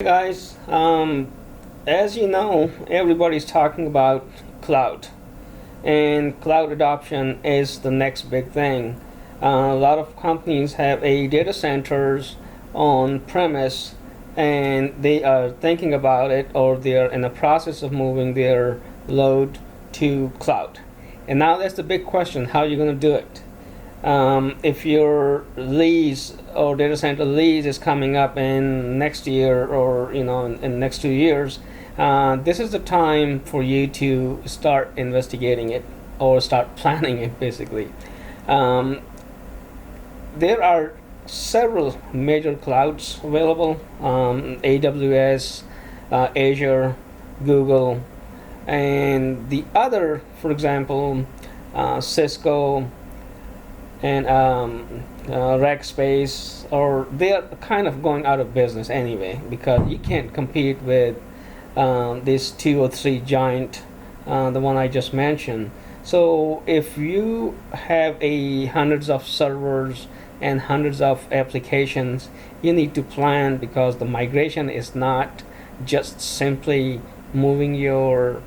Guys, as you know, everybody's talking about cloud, and cloud adoption is the next big thing. A lot of companies have a data centers on premise, and they are thinking about it, or they're in the process of moving their load to cloud. And now that's the big question: how are you going to do it? If your lease or data center lease is coming up in next year, or in next 2 years, this is the time for you to start investigating it or start planning it. Basically, there are several major clouds available: AWS, Azure, Google, and the other, for example, Cisco and Rackspace, or they're kind of going out of business anyway, because you can't compete with these two or three giant, the one I just mentioned. So if you have hundreds of servers and hundreds of applications, you need to plan, because the migration is not just simply moving your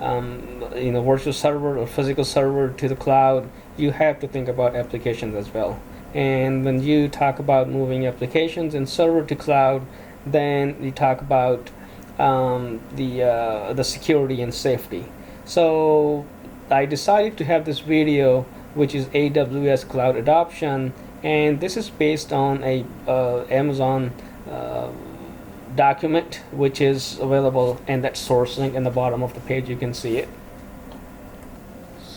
virtual server or physical server to the cloud. You have to think about applications as well. And when you talk about moving applications and server to cloud, then you talk about the security and safety. So I decided to have this video, which is AWS Cloud Adoption, and this is based on a Amazon document, which is available in that source link in the bottom of the page. You can see it.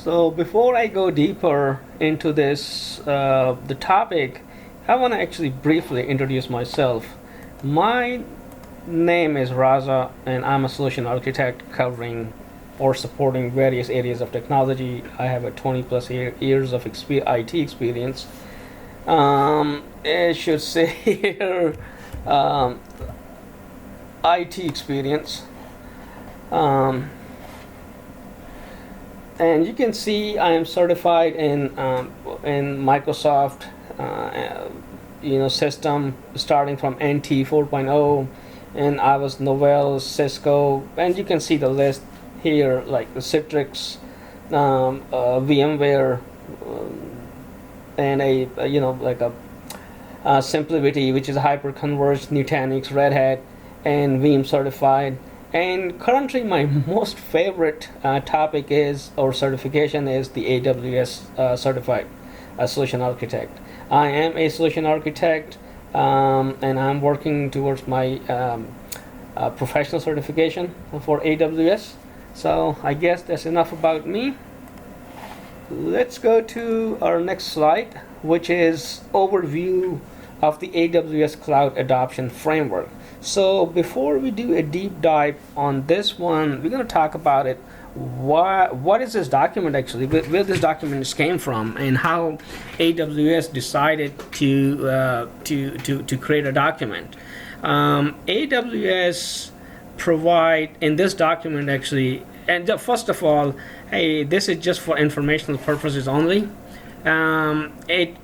So before I go deeper into this, the topic, I want to actually briefly introduce myself. My name is Raza, and I'm a solution architect covering or supporting various areas of technology. I have a 20 plus years of IT experience. It should say here IT experience. And you can see I am certified in Microsoft system, starting from NT 4.0, and I was Novell, Cisco, and you can see the list here, like the Citrix, VMware, and a SimpliVity, which is a hyper-converged, Nutanix, Red Hat, and Veeam certified. And currently my most favorite topic is, or certification is, the AWS certified solution architect. I am a solution architect, and I'm working towards my professional certification for AWS. So I guess that's enough about me. Let's go to our next slide, which is overview of the AWS Cloud Adoption Framework. So before we do a deep dive on this one, we're going to talk about it. What is this document actually? Where this document came from, and how AWS decided to create a document. AWS provide in this document actually, and first of all, hey, this is just for informational purposes only. It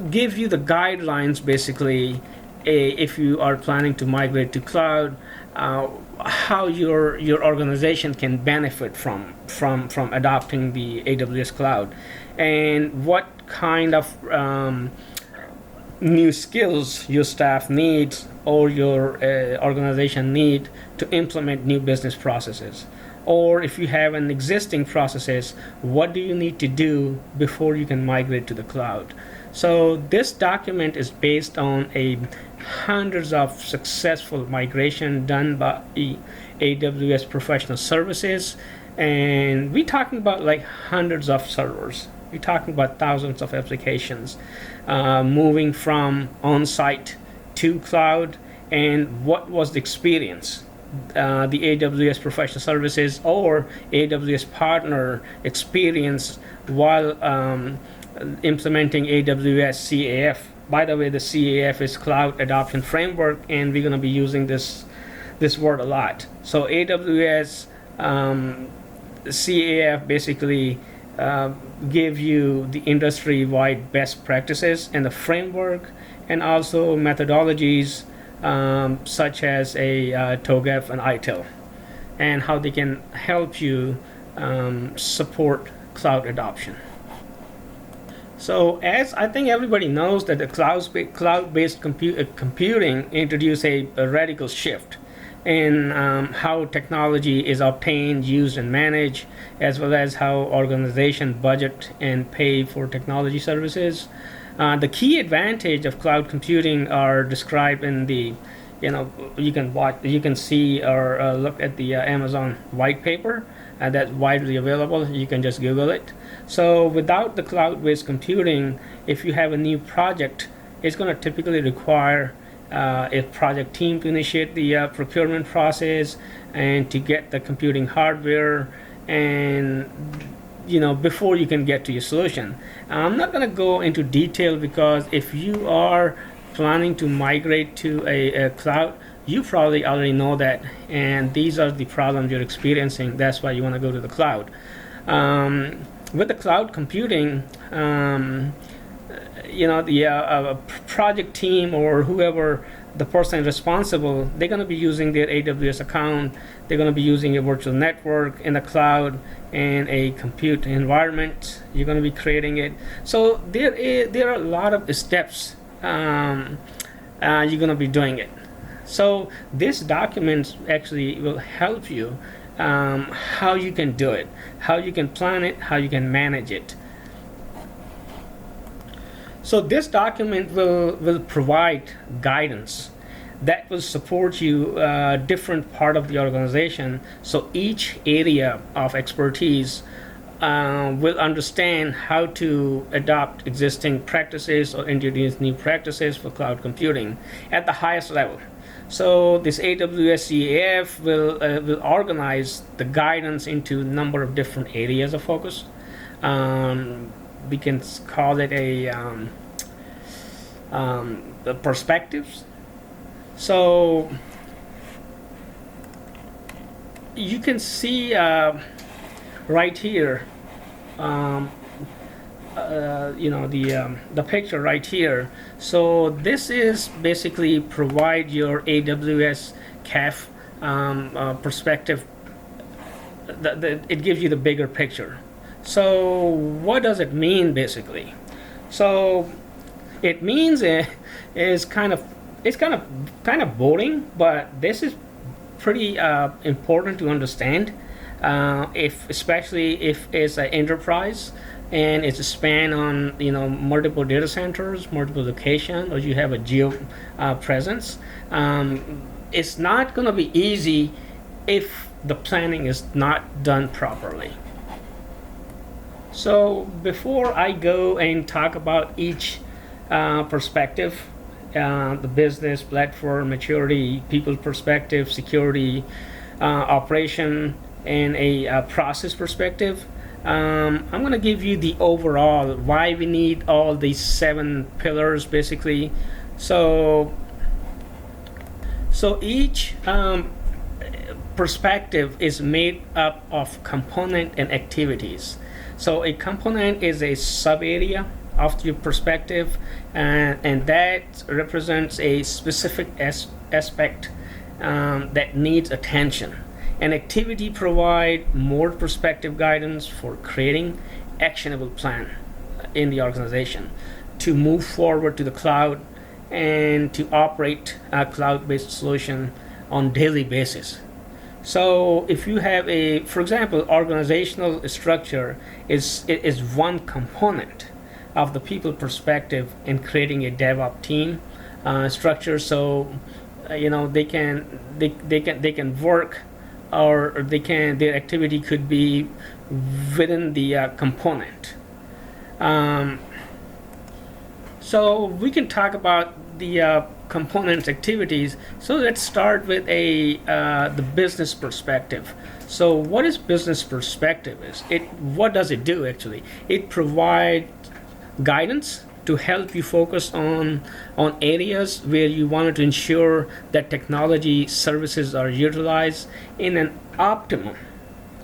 gives you the guidelines, basically, if you are planning to migrate to cloud, how your organization can benefit from adopting the AWS cloud, and what kind of new skills your staff needs or your organization need to implement new business processes. Or if you have an existing processes, what do you need to do before you can migrate to the cloud? So this document is based on hundreds of successful migration done by AWS professional services, and we're talking about like hundreds of servers. We're talking about thousands of applications moving from on-site to cloud, and what was the experience the AWS professional services or AWS partner experience while implementing AWS CAF. By the way, the CAF is Cloud Adoption Framework, and we're going to be using this word a lot. So AWS CAF basically give you the industry-wide best practices and the framework and also methodologies such as a TOGAF and ITIL, and how they can help you support cloud adoption. So as I think everybody knows that the cloud-based computing introduced a radical shift in how technology is obtained, used, and managed, as well as how organizations budget and pay for technology services. The key advantage of cloud computing are described in the, you can see or look at the Amazon white paper that's widely available. You can just Google it. So without the cloud-based computing, if you have a new project, it's going to typically require a project team to initiate the procurement process and to get the computing hardware, and before you can get to your solution. I'm not going to go into detail, because if you are planning to migrate to a cloud, you probably already know that, and these are the problems you're experiencing. That's why you want to go to the cloud. With the cloud computing, the project team or whoever the person responsible, they're going to be using their AWS account. They're going to be using a virtual network in the cloud and a compute environment. You're going to be creating it. So there are a lot of steps you're going to be doing it. So this document actually will help you how you can do it, how you can plan it, how you can manage it. So this document will provide guidance that will support you different part of the organization. So each area of expertise will understand how to adopt existing practices or introduce new practices for cloud computing at the highest level. So this AWS CAF will organize the guidance into a number of different areas of focus. We can call it the perspectives. So you can see right here, the picture right here. So this is basically provide your AWS CAF perspective. It gives you the bigger picture. So what does it mean basically? So it means it's kind of boring, but this is pretty important to understand. Especially if it's an enterprise and it's a span on multiple data centers, multiple locations, or you have a geo presence. It's not going to be easy if the planning is not done properly. So before I go and talk about each perspective, the business, platform, maturity, people perspective, security, operation, and a process perspective, I'm going to give you the overall why we need all these 7 pillars basically. So each perspective is made up of component and activities. So a component is a sub area of your perspective, and that represents a specific aspect that needs attention. An activity provide more perspective guidance for creating actionable plan in the organization to move forward to the cloud and to operate a cloud-based solution on daily basis. So if you have for example, organizational structure is one component of the people perspective in creating a DevOps team structure. So they can work, or their activity could be within the component. So we can talk about the components activities. So let's start with the business perspective. So what is business perspective? What does it do actually? It provides guidance to help you focus on areas where you wanted to ensure that technology services are utilized in an optimum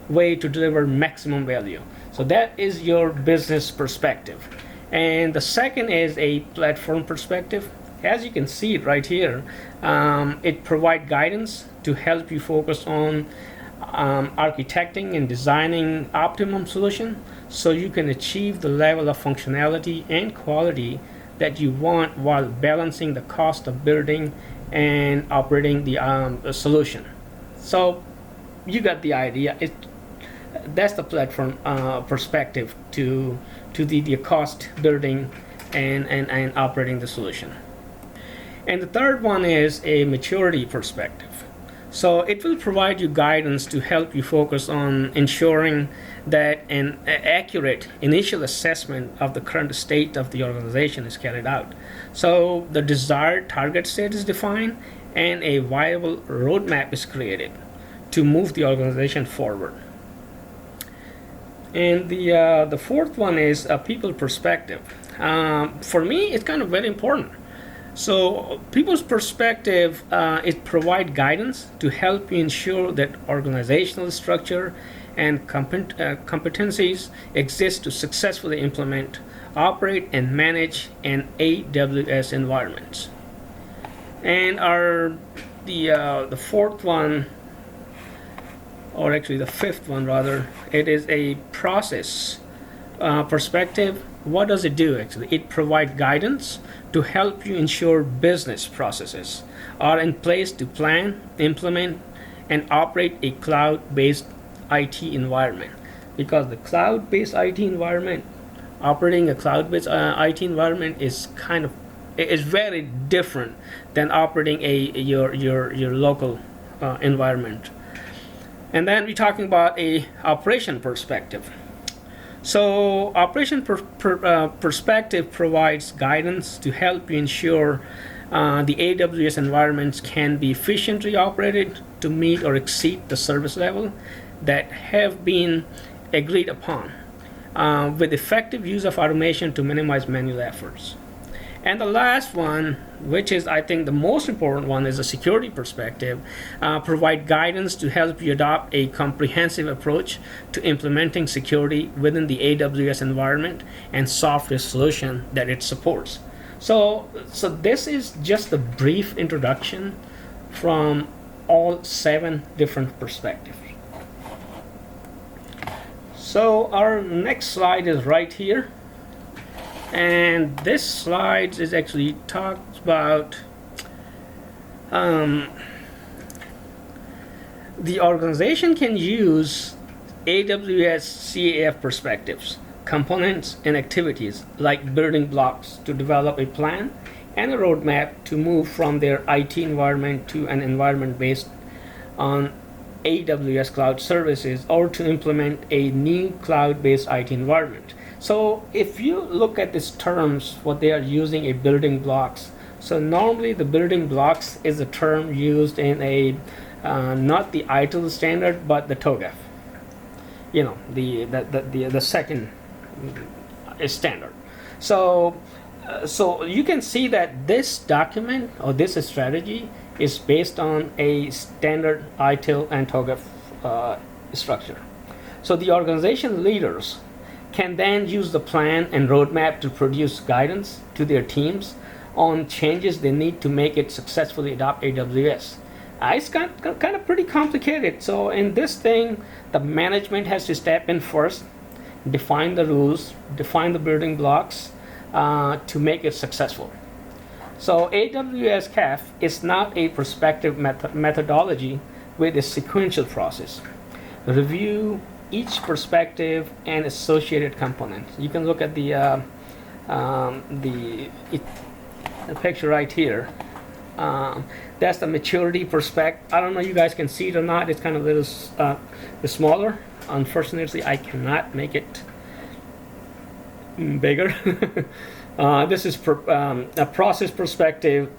way to deliver maximum value. So that is your business perspective. And the second is a platform perspective. As you can see it right here, it provides guidance to help you focus on architecting and designing optimum solution so you can achieve the level of functionality and quality that you want while balancing the cost of building and operating the solution. So you got the idea. That's the platform perspective to the cost building and operating the solution. And the third one is a maturity perspective. So it will provide you guidance to help you focus on ensuring that an accurate initial assessment of the current state of the organization is carried out. So the desired target state is defined and a viable roadmap is created to move the organization forward. And the fourth one is a people perspective. For me, it's kind of very important. So people's perspective, it provides guidance to help you ensure that organizational structure and competencies exist to successfully implement, operate, and manage an AWS environment. And the fourth one, or actually the fifth one rather, it is a process perspective. What does it do actually? It provides guidance to help you ensure business processes are in place to plan, implement, and operate a cloud-based IT environment. Because the cloud-based IT environment, operating a cloud-based IT environment is very different than operating your local environment. And then we're talking about a operation perspective. So operation perspective provides guidance to help you ensure the AWS environments can be efficiently operated to meet or exceed the service level that have been agreed upon, with effective use of automation to minimize manual efforts. And the last one, which is I think the most important one, is a security perspective. Provide guidance to help you adopt a comprehensive approach to implementing security within the AWS environment and software solution that it supports. So this is just a brief introduction from all 7 different perspectives. So our next slide is right here. And this slide is actually talks about the organization can use AWS CAF perspectives, components, and activities like building blocks to develop a plan and a roadmap to move from their IT environment to an environment based on AWS cloud services or to implement a new cloud-based IT environment. So if you look at these terms, what they are using a building blocks. So normally the building blocks is a term used in a not the ITIL standard but the TOGAF. You know, the second standard. So you can see that this document or this strategy is based on a standard ITIL and TOGAF structure. So the organization leaders can then use the plan and roadmap to produce guidance to their teams on changes they need to make it successfully adopt AWS. It's kind of pretty complicated. So in this thing, the management has to step in first, define the rules, define the building blocks to make it successful. So AWS CAF is not a prospective methodology with a sequential process. Review each perspective and associated components. You can look at the picture right here. That's the maturity perspective. I don't know if you guys can see it or not. It's kind of a little smaller. Unfortunately, I cannot make it bigger. This is a process perspective,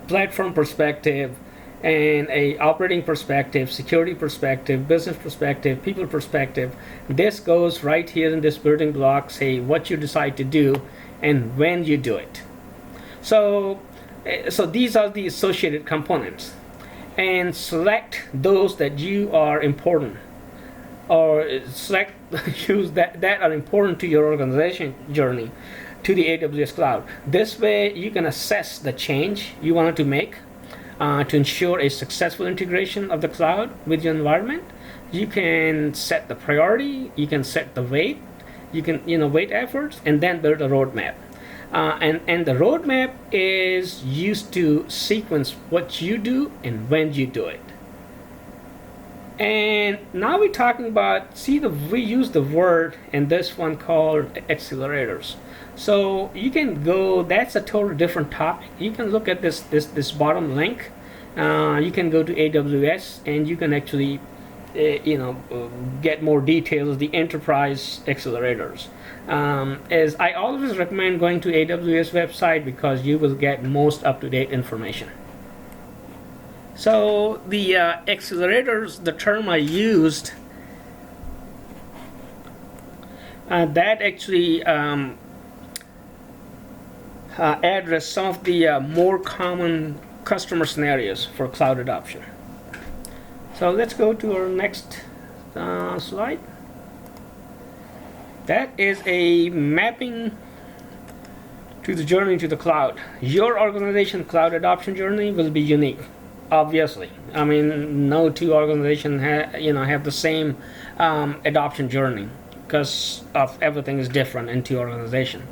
platform perspective, and a operating perspective, security perspective, business perspective, people perspective. This goes right here in this building block, say what you decide to do and when you do it. So these are the associated components, and select those that you are important, or select use that are important to your organization journey. to the AWS cloud. This way you can assess the change you wanted to make to ensure a successful integration of the cloud with your environment. You can set the priority, you can set the weight, you can weight efforts, and then build a roadmap. And the roadmap is used to sequence what you do and when you do it. And now we're talking about, we use the word in this one called accelerators. So you can go, that's a totally different topic. You can look at this bottom link. You can go to AWS and you can actually get more details, the enterprise accelerators. As I always recommend going to AWS website because you will get most up-to-date information. So the accelerators, the term I used, that actually address some of the more common customer scenarios for cloud adoption. So let's go to our next slide. That is a mapping to the journey to the cloud. Your organization cloud adoption journey will be unique. Obviously, I mean, no two organizations have the same adoption journey because of everything is different in two organizations.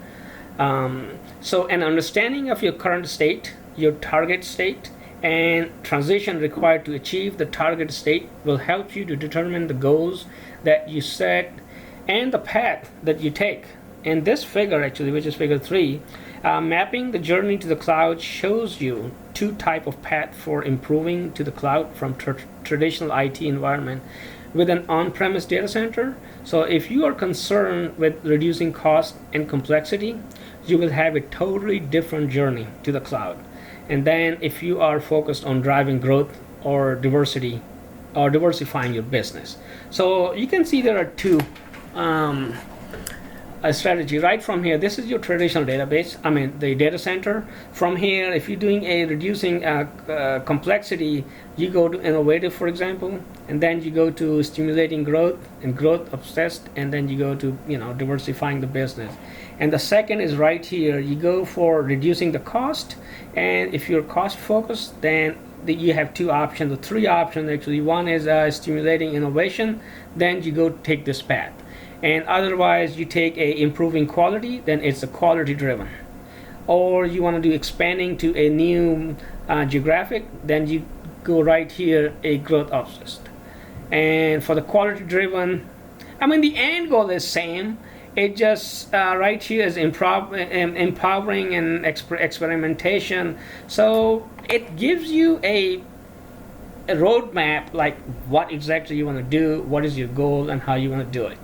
So an understanding of your current state, your target state, and transition required to achieve the target state will help you to determine the goals that you set and the path that you take. And this figure actually, which is figure 3, mapping the journey to the cloud shows you two type of path for improving to the cloud from traditional IT environment with an on-premise data center. So if you are concerned with reducing cost and complexity, you will have a totally different journey to the cloud. And then if you are focused on driving growth or diversity or diversifying your business. So you can see there are two a strategy right from here. This is your traditional database, the data center. From here, if you're doing a reducing complexity, you go to innovative, for example, and then you go to stimulating growth and growth obsessed, and then you go to diversifying the business. And the second is right here. You go for reducing the cost, and if you're cost focused, then you have two options, or three options actually. One is stimulating innovation, then you go take this path. And otherwise you take a improving quality, then it's a quality driven. Or you want to do expanding to a new geographic, then you go right here, a growth obsessed. And for the quality driven, the end goal is same. It just right here is empowering and experimentation. So it gives you a roadmap, like what exactly you want to do, what is your goal, and how you want to do it.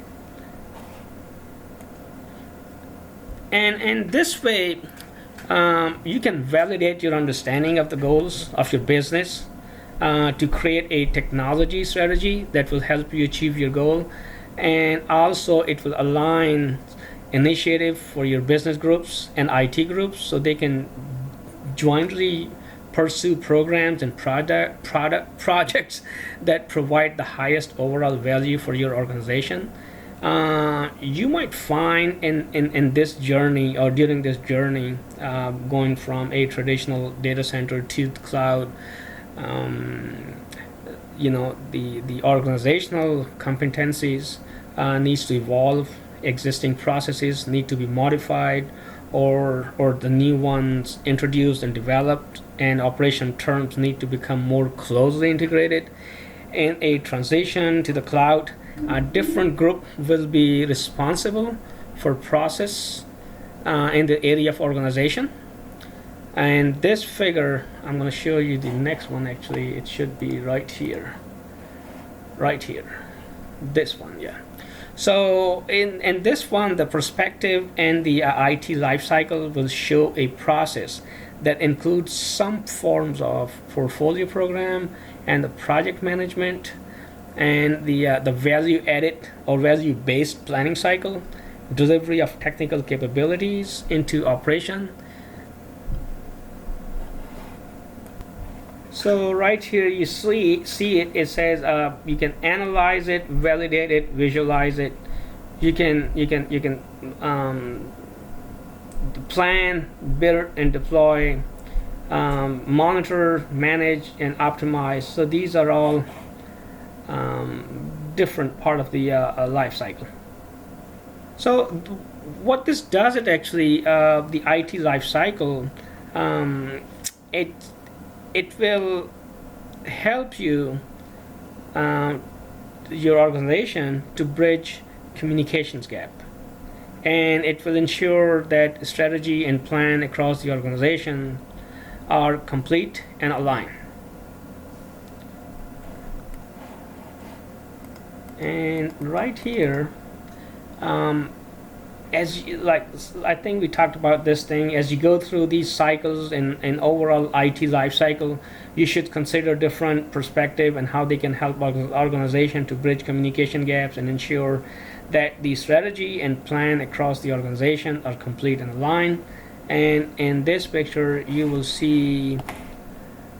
And this way, you can validate your understanding of the goals of your business to create a technology strategy that will help you achieve your goal. And also it will align initiative for your business groups and IT groups so they can jointly pursue programs and projects that provide the highest overall value for your organization. You might find in this journey or during this journey, going from a traditional data center to the cloud, the organizational competencies needs to evolve, existing processes need to be modified, or the new ones introduced and developed, and operation terms need to become more closely integrated. In a transition to the cloud, a different group will be responsible for process in the area of organization. And this figure, I'm going to show you the next one. Actually, it should be right here. This one, yeah. So in this one, the perspective and the IT lifecycle will show a process that includes some forms of portfolio program and the project management, and the value added or value based planning cycle, delivery of technical capabilities into operation. So right here you see it. It says you can analyze it, validate it, visualize it. You can plan, build, and deploy, monitor, manage, and optimize. So these are all different part of the life cycle. So what this does, it actually the IT life cycle, it will help you your organization to bridge communications gap, and it will ensure that strategy and plan across the organization are complete and aligned. And right here, as you, like, I think we talked about this thing, as you go through these cycles in overall IT life cycle, you should consider different perspective and how they can help organization to bridge communication gaps and ensure that the strategy and plan across the organization are complete and aligned. And in this picture you will see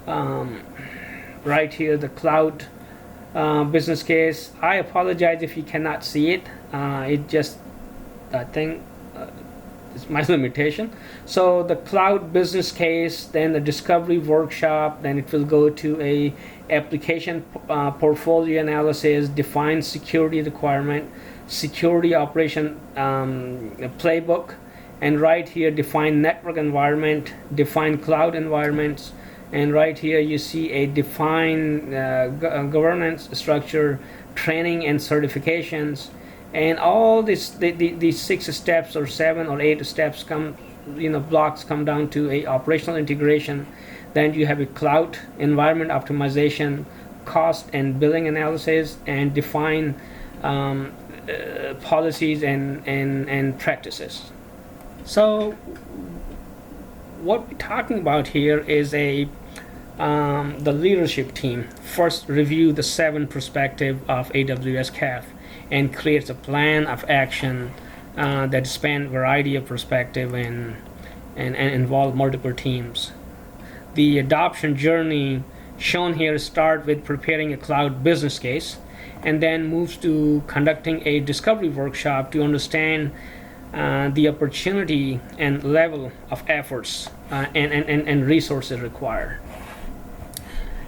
right here the cloud business case. I apologize if you cannot see it. It just, I think it's my limitation. So the cloud business case, then the discovery workshop, then it will go to a application portfolio analysis, define security requirement, security operation playbook, and right here define network environment, define cloud environments, and right here you see a defined governance structure, training and certifications, and all these 6 steps or 7 or 8 steps come, blocks come down to a operational integration. Then you have a cloud environment optimization, cost and billing analysis, and define policies and practices. So what we're talking about here is the leadership team first review the 7 perspective of AWS CAF and creates a plan of action that span variety of perspective and involve multiple teams. The adoption journey shown here start with preparing a cloud business case, and then moves to conducting a discovery workshop to understand the opportunity and level of efforts and resources required.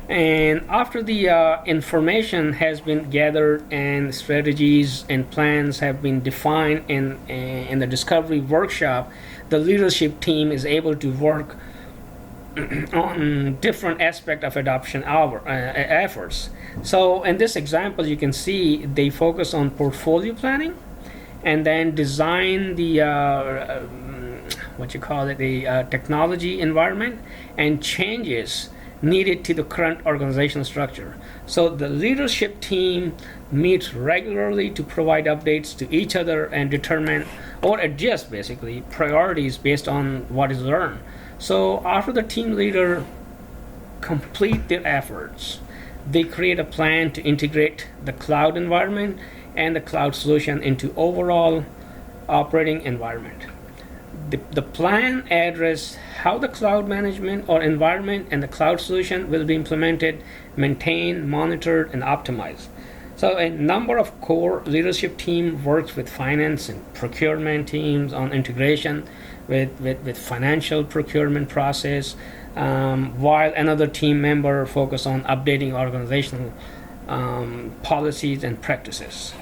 And after the information has been gathered and strategies and plans have been defined in the discovery workshop, the leadership team is able to work on different aspects of adoption efforts. So in this example, you can see they focus on portfolio planning, and then design the the technology environment and changes needed to the current organizational structure. So the leadership team meets regularly to provide updates to each other and determine or adjust basically priorities based on what is learned. So after the team leader complete their efforts, they create a plan to integrate the cloud environment and the cloud solution into overall operating environment. The plan addresses how the cloud management or environment and the cloud solution will be implemented, maintained, monitored, and optimized. So a number of core leadership team works with finance and procurement teams on integration with financial procurement process, while another team member focus on updating organizational policies and practices.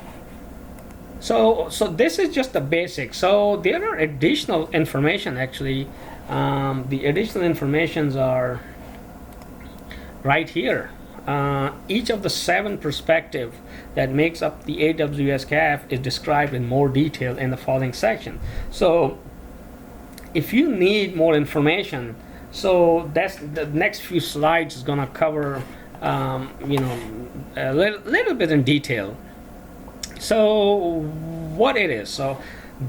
So this is just the basics. So there are additional information actually. The additional informations are right here. Each of the 7 perspectives that makes up the AWS CAF is described in more detail in the following section. So if you need more information, so that's the next few slides is going to cover a little bit in detail. So what it is. So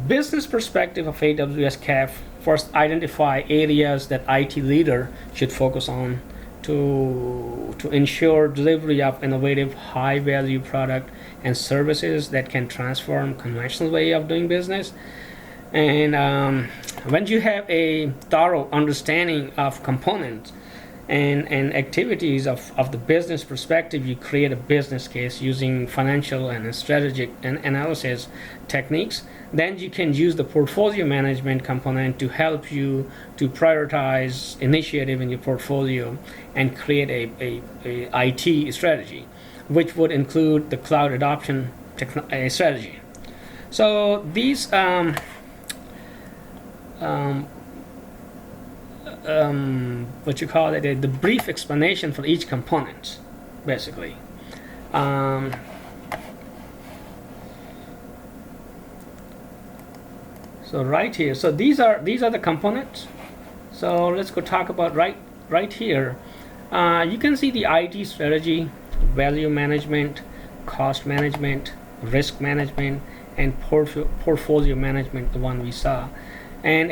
business perspective of AWS CAF, first identify areas that IT leader should focus on to ensure delivery of innovative high value product and services that can transform conventional way of doing business. And when you have a thorough understanding of components, and activities of the business perspective, you create a business case using financial and strategic analysis techniques. Then you can use the portfolio management component to help you to prioritize initiative in your portfolio and create a IT strategy, which would include the cloud adoption strategy. So these what you call it, the brief explanation for each component, basically. So right here, so these are the components. So let's go talk about right here. You can see the IT strategy, value management, cost management, risk management, and portfolio management, the one we saw. And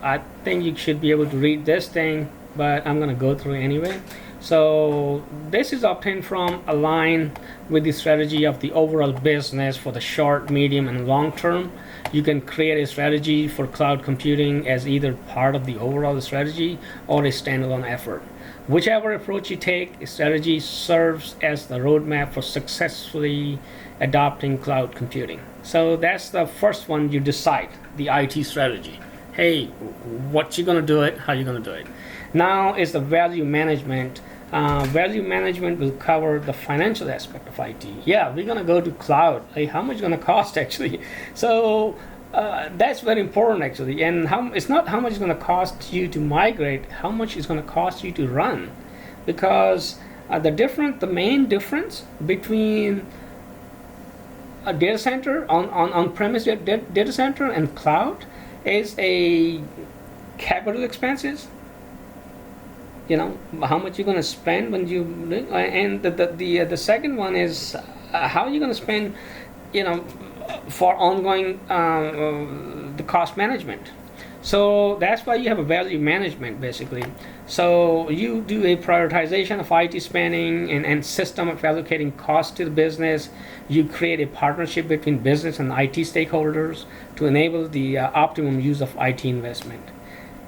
I think you should be able to read this thing, but I'm going to go through it anyway. So this is obtained from align with the strategy of the overall business for the short, medium, and long term. You can create a strategy for cloud computing as either part of the overall strategy or a standalone effort. Whichever approach you take, a strategy serves as the roadmap for successfully adopting cloud computing. So that's the first one. You decide the IT strategy. Hey, what you gonna do it, how you gonna do it. Now is the value management. Value management will cover the financial aspect of IT. Yeah, we're gonna go to cloud. Hey, how much gonna cost actually? So that's very important actually. And it's not how much it's gonna cost you to migrate, how much it's gonna cost you to run, because the main difference between a data center on-premise data center and cloud is a capital expenses. You know how much you're going to spend when you, and the second one is how you're going to spend, for ongoing the cost management. So that's why you have a value management basically. So you do a prioritization of IT spending and system of allocating costs to the business. You create a partnership between business and IT stakeholders to enable the optimum use of IT investment.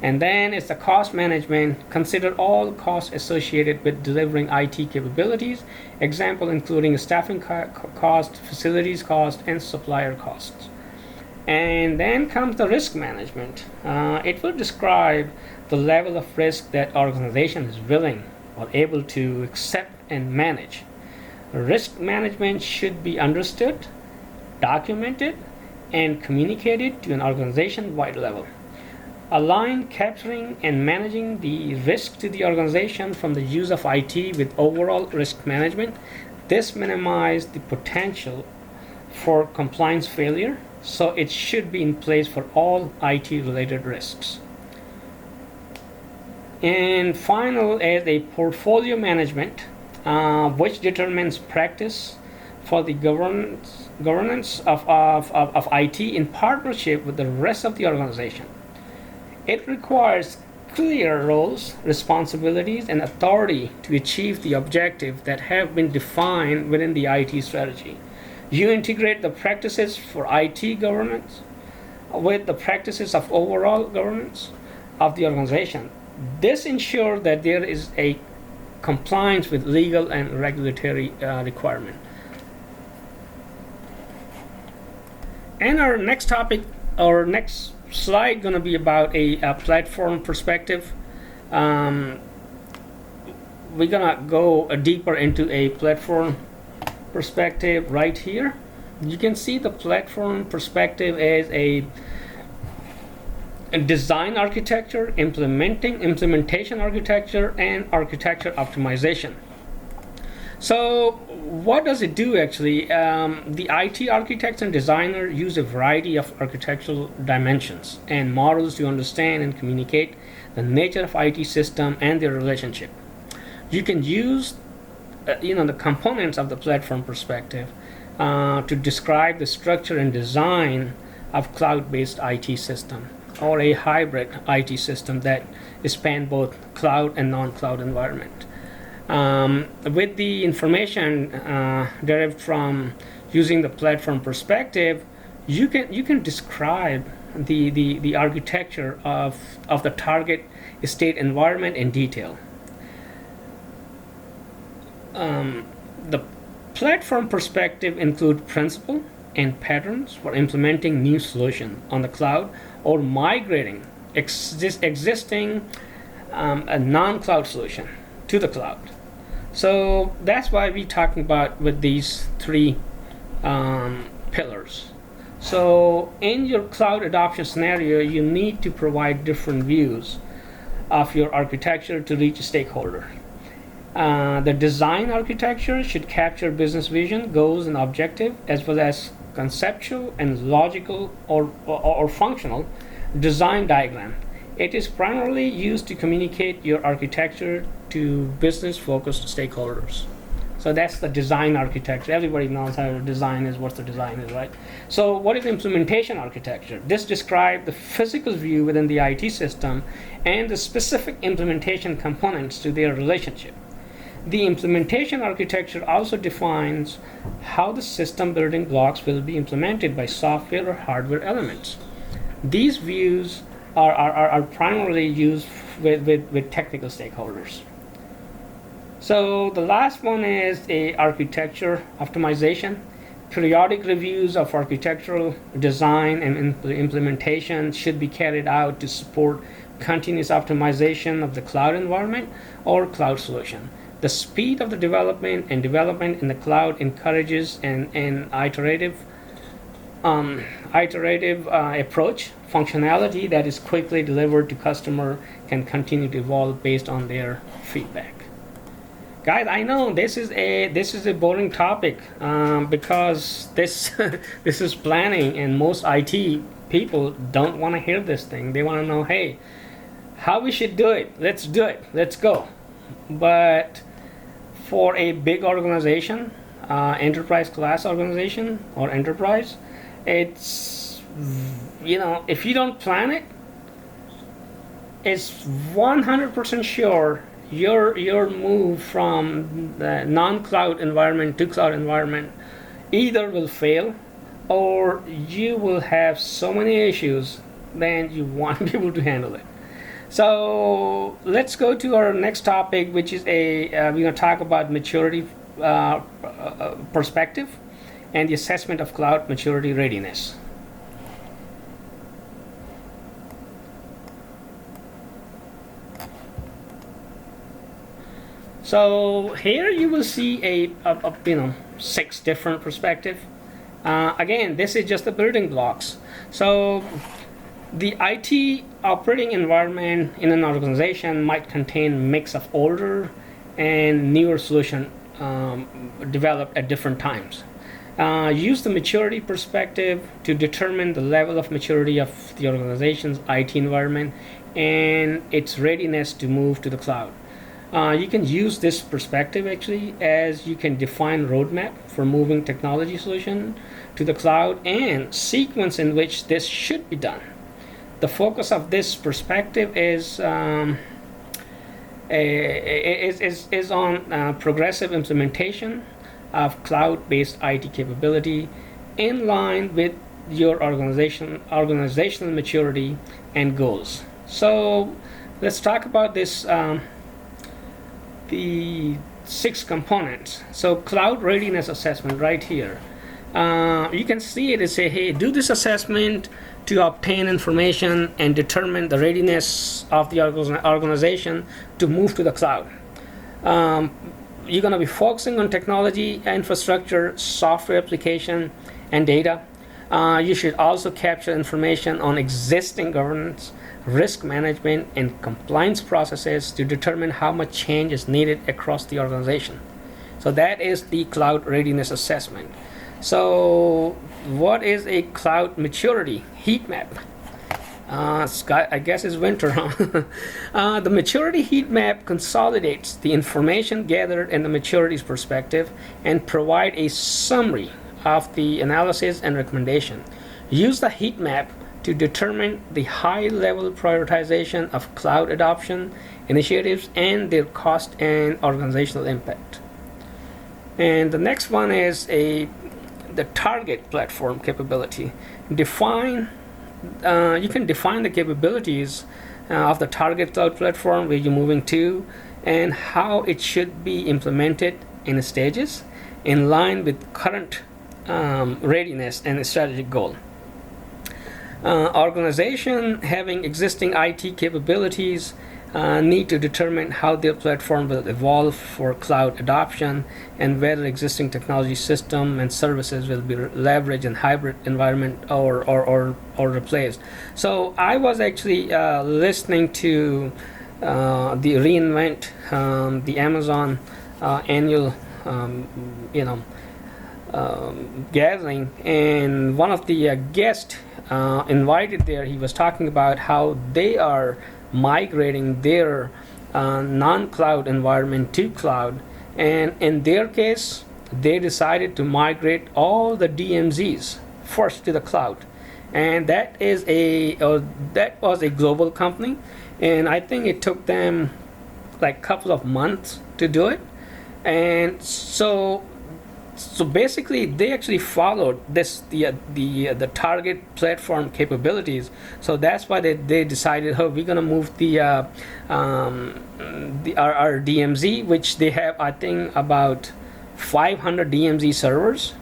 And then it's the cost management. Consider all costs associated with delivering IT capabilities. Example including staffing cost, facilities cost, and supplier costs. And then comes the risk management. It will describe the level of risk that organization is willing or able to accept and manage. Risk management should be understood, documented, and communicated to an organization-wide level. Align capturing and managing the risk to the organization from the use of IT with overall risk management. This minimizes the potential for compliance failure, so it should be in place for all IT related risks. And final is a portfolio management, which determines practice for the governance of IT in partnership with the rest of the organization. It requires clear roles, responsibilities, and authority to achieve the objectives that have been defined within the IT strategy. You integrate the practices for IT governance with the practices of overall governance of the organization. This ensures that there is a compliance with legal and regulatory requirement. And our next topic, our next slide, going to be about a platform perspective. We're gonna go deeper into a platform perspective right here. You can see the platform perspective as a design architecture, implementation architecture, and architecture optimization. So what does it do actually? The IT architects and designer use a variety of architectural dimensions and models to understand and communicate the nature of IT system and their relationship. You can use the components of the platform perspective to describe the structure and design of cloud-based IT system or a hybrid IT system that span both cloud and non-cloud environment. With the information derived from using the platform perspective, you can describe the architecture of the target state environment in detail. The platform perspective include principle and patterns for implementing new solution on the cloud or migrating existing a non-cloud solution to the cloud. So that's why we're talking about with these three pillars. So in your cloud adoption scenario, you need to provide different views of your architecture to reach a stakeholder. The design architecture should capture business vision, goals, and objective, as well as conceptual and logical or functional design diagram. It is primarily used to communicate your architecture to business-focused stakeholders. So that's the design architecture. Everybody knows how the design is, what the design is, right? So what is implementation architecture? This describes the physical view within the IT system and the specific implementation components to their relationship. The implementation architecture also defines how the system building blocks will be implemented by software or hardware elements. These views are primarily used with technical stakeholders. So the last one is a architecture optimization. Periodic reviews of architectural design and implementation should be carried out to support continuous optimization of the cloud environment or cloud solution. The speed of the development in the cloud encourages an iterative approach. Functionality that is quickly delivered to customer can continue to evolve based on their feedback. Guys, I know this is a boring topic because this this is planning, and most IT people don't want to hear this thing. They want to know, hey, how we should do it. Let's do it. Let's go. But for a big organization, enterprise class organization or enterprise, it's, if you don't plan it, it's 100% sure your move from the non-cloud environment to cloud environment either will fail or you will have so many issues then you won't be able to handle it. So let's go to our next topic, which is we're going to talk about maturity perspective and the assessment of cloud maturity readiness. So here you will see a 6 different perspective. Again, this is just the building blocks. So the IT operating environment in an organization might contain a mix of older and newer solution developed at different times. Use the maturity perspective to determine the level of maturity of the organization's IT environment and its readiness to move to the cloud. You can use this perspective actually as you can define roadmap for moving technology solution to the cloud and sequence in which this should be done. The focus of this perspective is on progressive implementation of cloud-based IT capability in line with your organizational maturity and goals. So let's talk about this. The 6 components. So cloud readiness assessment right here. You can see it say, hey, do this assessment to obtain information and determine the readiness of the organization to move to the cloud. You're going to be focusing on technology, infrastructure, software application, and data. You should also capture information on existing governance, risk management, and compliance processes to determine how much change is needed across the organization. So that is the cloud readiness assessment. So what is a cloud maturity heat map? I guess it's winter, huh? The maturity heat map consolidates the information gathered in the maturity's perspective and provide a summary of the analysis and recommendation. Use the heat map to determine the high-level prioritization of cloud adoption initiatives and their cost and organizational impact. And the next one is the target platform capability. You can define the capabilities of the target cloud platform where you're moving to and how it should be implemented in stages in line with current readiness and strategic goal. Organization having existing IT capabilities need to determine how their platform will evolve for cloud adoption and whether existing technology system and services will be leveraged in hybrid environment or replaced. So I was actually listening to the reInvent, the Amazon annual gathering, and one of the guests invited there, he was talking about how they are migrating their non-cloud environment to cloud, and in their case they decided to migrate all the DMZs first to the cloud, and that was a global company, and I think it took them like a couple of months to do it. And so basically they actually followed the target platform capabilities. So that's why they decided, oh, we're gonna move our DMZ, which they have I think about 500 DMZ servers,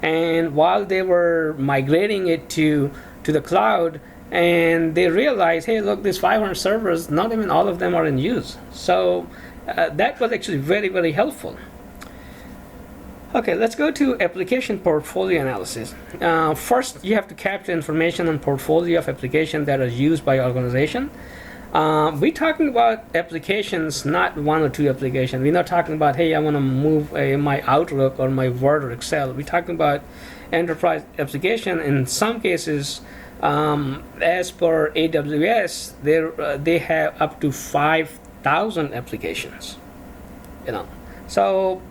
and while they were migrating it to the cloud, and they realized, hey, look, these 500 servers, not even all of them are in use. So that was actually very, very helpful. Okay, let's go to application portfolio analysis. First, you have to capture information on portfolio of applications that are used by organization. We're talking about applications, not one or two applications. We're not talking about, hey, I want to move my Outlook or my Word or Excel. We're talking about enterprise application. In some cases, as per AWS, they have up to 5,000 applications. So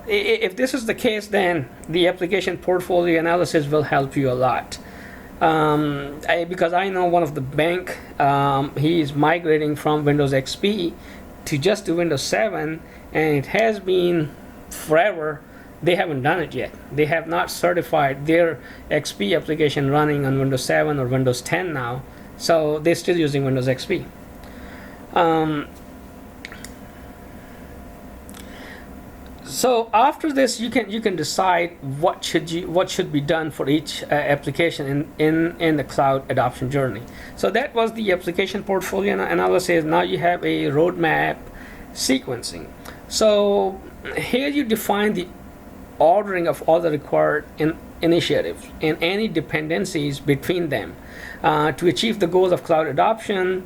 if this is the case, then the application portfolio analysis will help you a lot. Because I know one of the bank, he is migrating from Windows XP to just to Windows 7, and it has been forever. They haven't done it yet. They have not certified their XP application running on Windows 7 or Windows 10 now, so they're still using Windows XP. So after this, you can decide what should be done for each application in the cloud adoption journey. So that was the application portfolio analysis. Now you have a roadmap sequencing. So here you define the ordering of all the required initiatives and any dependencies between them to achieve the goal of cloud adoption.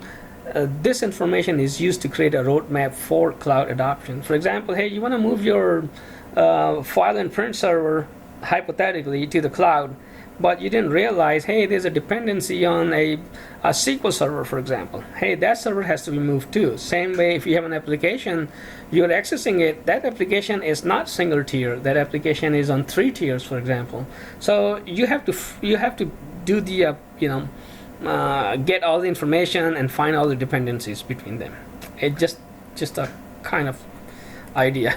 This information is used to create a roadmap for cloud adoption. For example, hey, you want to move your file and print server hypothetically to the cloud, but you didn't realize, hey, there's a dependency on a SQL server, for example. Hey, that server has to be moved too. Same way, if you have an application, you're accessing it, that application is not single tier. That application is on 3 tiers, for example. So you have to do the get all the information and find all the dependencies between them. It's just a kind of idea.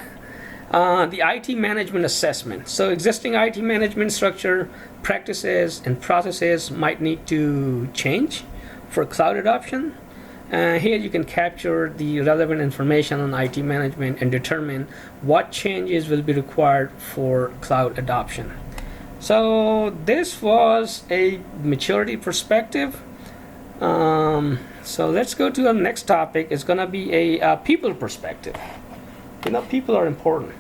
The IT management assessment. So existing IT management structure, practices, and processes might need to change for cloud adoption. Here you can capture the relevant information on IT management and determine what changes will be required for cloud adoption. So this was a maturity perspective. So let's go to the next topic. It's going to be a people perspective. People are important.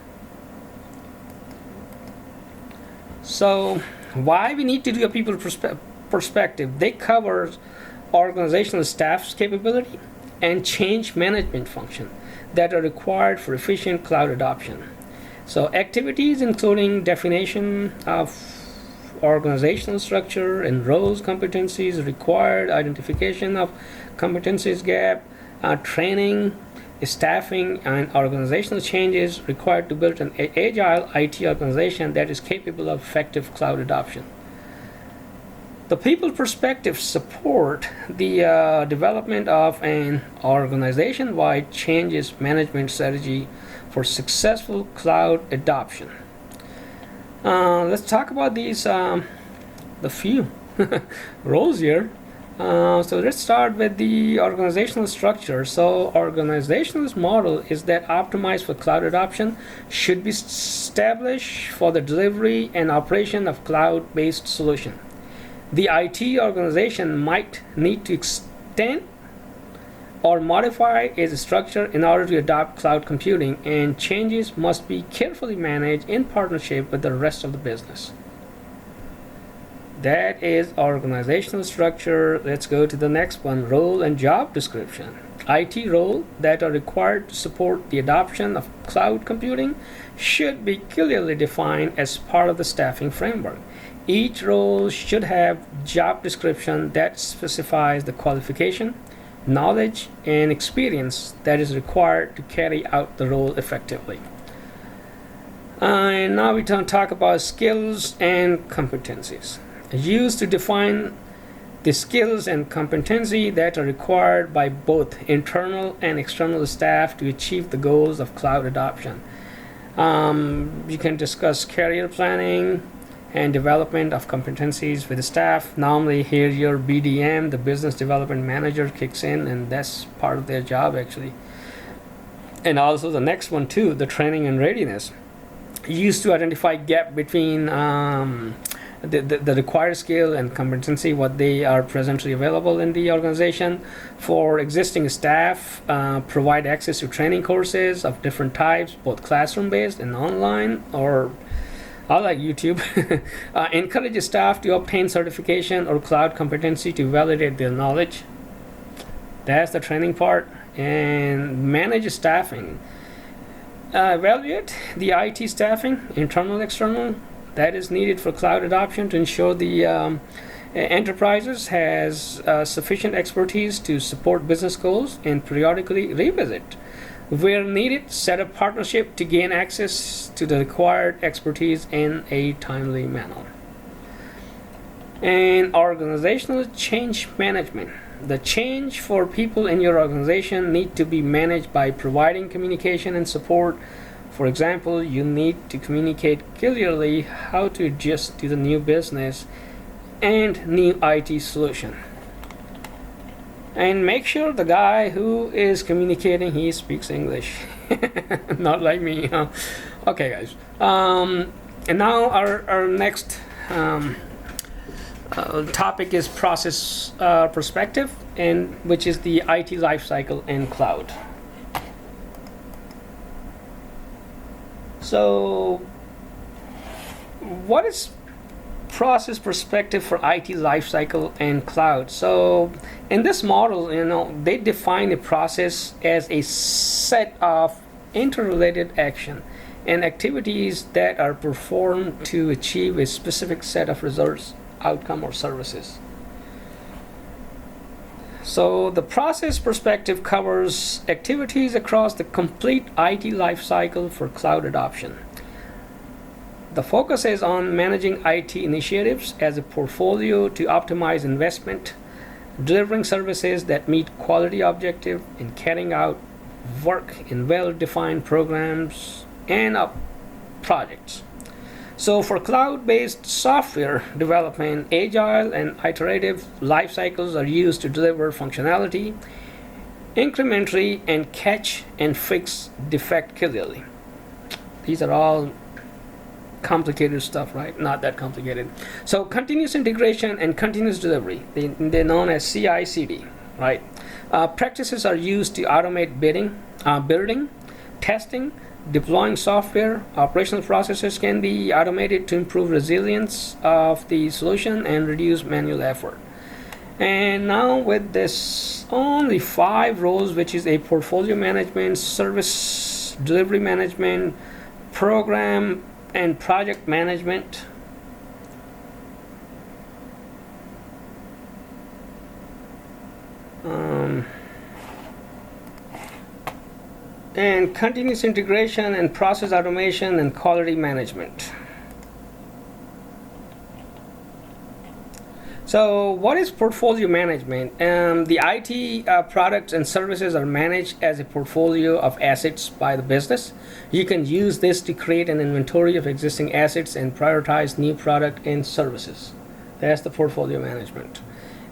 So why we need to do a people perspective? They cover organizational staff's capability and change management function that are required for efficient cloud adoption. So activities including definition of organizational structure and roles, competencies required, identification of competencies gap, training, staffing, and organizational changes required to build an agile IT organization that is capable of effective cloud adoption. The people perspective support the development of an organization-wide changes management strategy for successful cloud adoption. Let's talk about these the few roles here. So let's start with the organizational structure. So organizational model is that optimized for cloud adoption should be established for the delivery and operation of cloud-based solution. The IT organization might need to extend or modify its structure in order to adopt cloud computing, and changes must be carefully managed in partnership with the rest of the business. That is organizational structure. Let's go to the next one, role and job description. IT roles that are required to support the adoption of cloud computing should be clearly defined as part of the staffing framework. Each role should have job description that specifies the qualification, knowledge, and experience that is required to carry out the role effectively. And now we talk about skills and competencies used to define the skills and competency that are required by both internal and external staff to achieve the goals of cloud adoption. You can discuss career planning and development of competencies with the staff. Normally here your BDM, the business development manager, kicks in, and that's part of their job actually. And also the next one too, the training and readiness, used to identify gap between the required skill and competency, what they are presently available in the organization. For existing staff, provide access to training courses of different types, both classroom-based and online, or I like YouTube. Encourage staff to obtain certification or cloud competency to validate their knowledge. That's the training part. And manage staffing. Evaluate the IT staffing, internal, external, that is needed for cloud adoption to ensure the enterprises has sufficient expertise to support business goals, and periodically revisit. Where needed, set up partnership to gain access to the required expertise in a timely manner. And organizational change management. The change for people in your organization need to be managed by providing communication and support. For example, you need to communicate clearly how to adjust to the new business and new IT solution. And make sure the guy who is communicating, he speaks English. Not like me. Okay, guys. And now our next topic is process perspective, and which is the IT lifecycle and cloud. So, what is process perspective for IT lifecycle and cloud? So, in this model, they define a process as a set of interrelated action and activities that are performed to achieve a specific set of results, outcome, or services. So the process perspective covers activities across the complete IT lifecycle for cloud adoption. The focus is on managing IT initiatives as a portfolio to optimize investment, delivering services that meet quality objectives, and carrying out work in well-defined programs and projects. So for cloud-based software development, agile and iterative life cycles are used to deliver functionality incrementally and catch and fix defect clearly. These are all complicated stuff, right? Not that complicated. So continuous integration and continuous delivery, they're known as CI/CD, right? Practices are used to automate building, testing, deploying software. Operational processes can be automated to improve resilience of the solution and reduce manual effort. And now with this only 5 roles, which is a portfolio management, service delivery management, program and project management. And continuous integration and process automation and quality management. So what is portfolio management? The IT products and services are managed as a portfolio of assets by the business. You can use this to create an inventory of existing assets and prioritize new product and services. That's the portfolio management.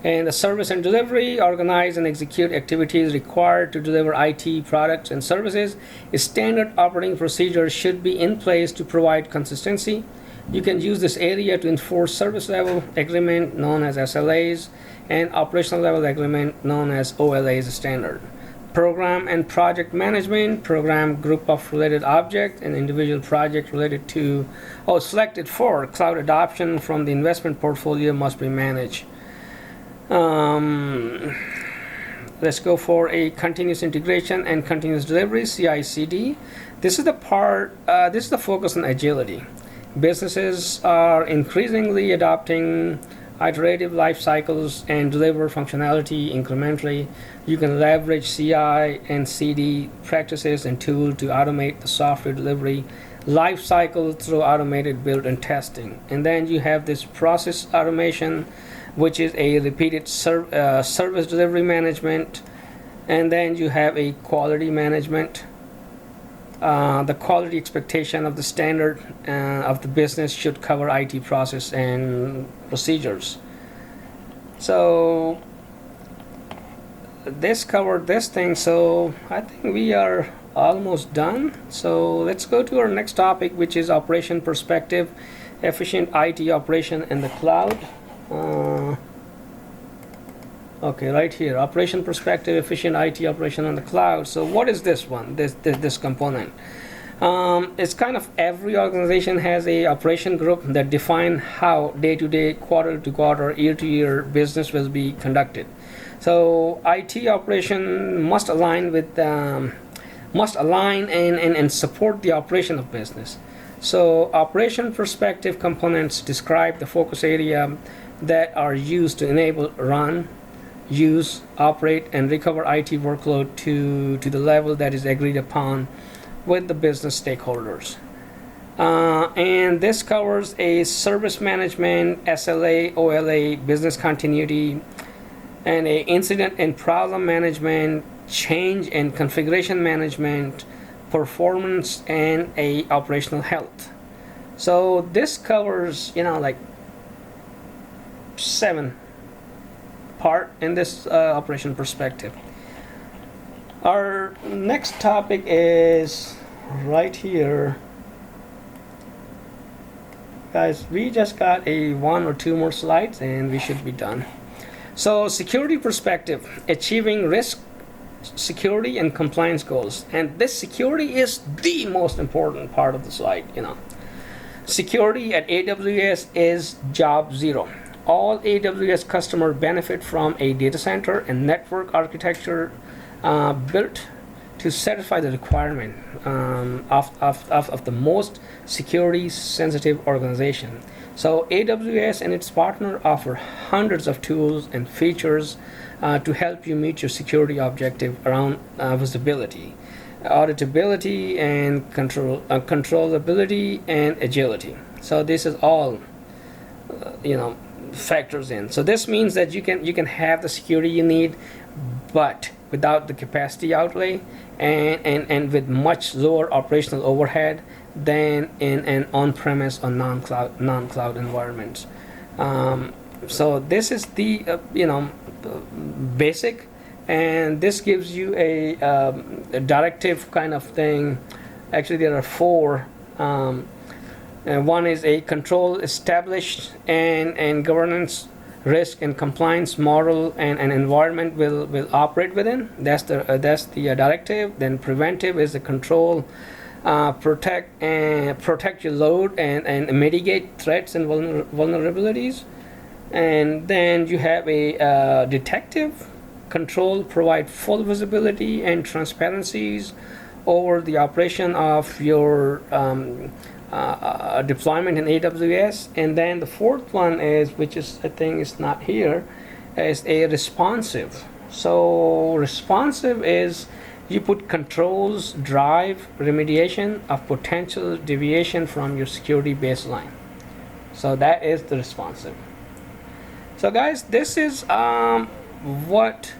And the service and delivery, organize and execute activities required to deliver IT products and services. Standard operating procedures should be in place to provide consistency. You can use this area to enforce service level agreement known as SLAs and operational level agreement known as OLAs standard. Program and project management, program group of related objects and individual project related to selected for cloud adoption from the investment portfolio must be managed. Let's go for a continuous integration and continuous delivery, CI/CD. This is the part. This is the focus on agility. Businesses are increasingly adopting iterative life cycles and deliver functionality incrementally. You can leverage CI and CD practices and tools to automate the software delivery life cycle through automated build and testing. And then you have this process automation, which is a repeated service delivery management. And then you have a quality management. The quality expectation of the standard of the business should cover IT process and procedures. So this covered this thing, so I think we are almost done. So let's go to our next topic, which is operation perspective, efficient IT operation in the cloud. Okay, right here, operation perspective, efficient IT operation on the cloud. So what is this one, this component? It's kind of every organization has a operation group that define how day-to-day, quarter-to-quarter, year-to-year business will be conducted. So IT operation must align and support the operation of business. So operation perspective components describe the focus area that are used to enable run, use, operate, and recover IT workload to the level that is agreed upon with the business stakeholders. And this covers a service management, SLA, OLA, business continuity, and a incident and problem management, change and configuration management, performance, and a operational health. So this covers, like 7 part in this operation perspective. Our next topic is right here. Guys, we just got a 1 or 2 more slides and we should be done. So security perspective, achieving risk, security, and compliance goals. And this security is the most important part of the slide. Security at AWS is job zero. All AWS customers benefit from a data center and network architecture built to satisfy the requirement of the most security sensitive organization. So AWS and its partner offer hundreds of tools and features to help you meet your security objective around visibility, auditability, and controllability and agility. So this is all factors in. So this means that you can have the security you need, but without the capacity outlay and with much lower operational overhead than in an on-premise or non-cloud environments. So this is the basic, and this gives you a directive kind of thing. Actually, there are 4. One is a control established and governance, risk and compliance model and an environment will operate within. That's the directive. Then preventive is the control, protect your load and mitigate threats and vulnerabilities. And then you have a detective, control, provide full visibility and transparencies over the operation of your deployment in AWS. And then the 4th one is, which is I think is not here, is a responsive. So responsive is you put controls, drive remediation of potential deviation from your security baseline. So that is the responsive. So guys, this is what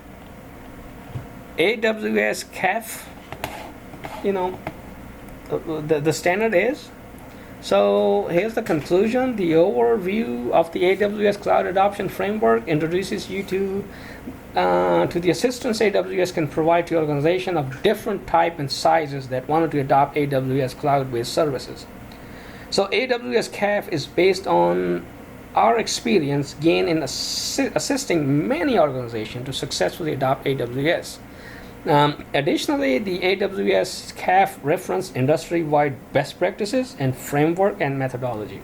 AWS CAF, the standard is. So here's the conclusion. The overview of the AWS Cloud Adoption Framework introduces you to the assistance AWS can provide to organizations of different type and sizes that wanted to adopt AWS cloud-based services. So AWS CAF is based on our experience gained in assisting many organizations to successfully adopt AWS. Additionally, the AWS CAF reference industry-wide best practices and framework and methodology.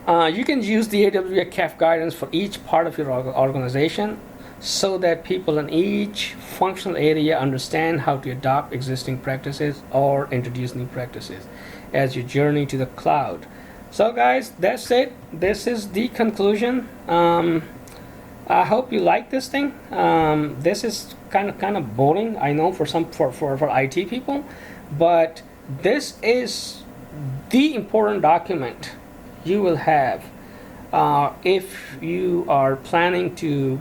You can use the AWS CAF guidance for each part of your organization so that people in each functional area understand how to adopt existing practices or introduce new practices as you journey to the cloud. So guys, that's it. This is the conclusion. I hope you like this thing. This is kind of boring, I know, for IT people, but this is the important document you will have if you are planning to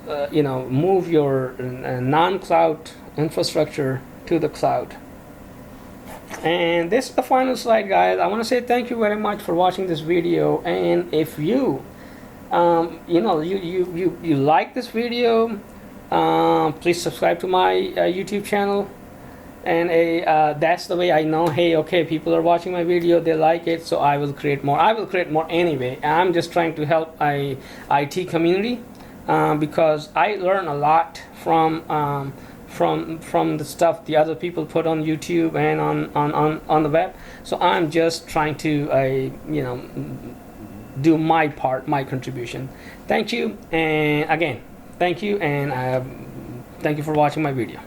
move your non-cloud infrastructure to the cloud. And this is the final slide, guys. I want to say thank you very much for watching this video. And if you you like this video, please subscribe to my YouTube channel. And that's the way I know, hey, okay, people are watching my video, they like it, so I will create more. I will create more anyway. I'm just trying to help IT community because I learn a lot from the stuff the other people put on YouTube and on the web. So I'm just trying to do my part, my contribution. Thank you, and again, thank you, and thank you for watching my video.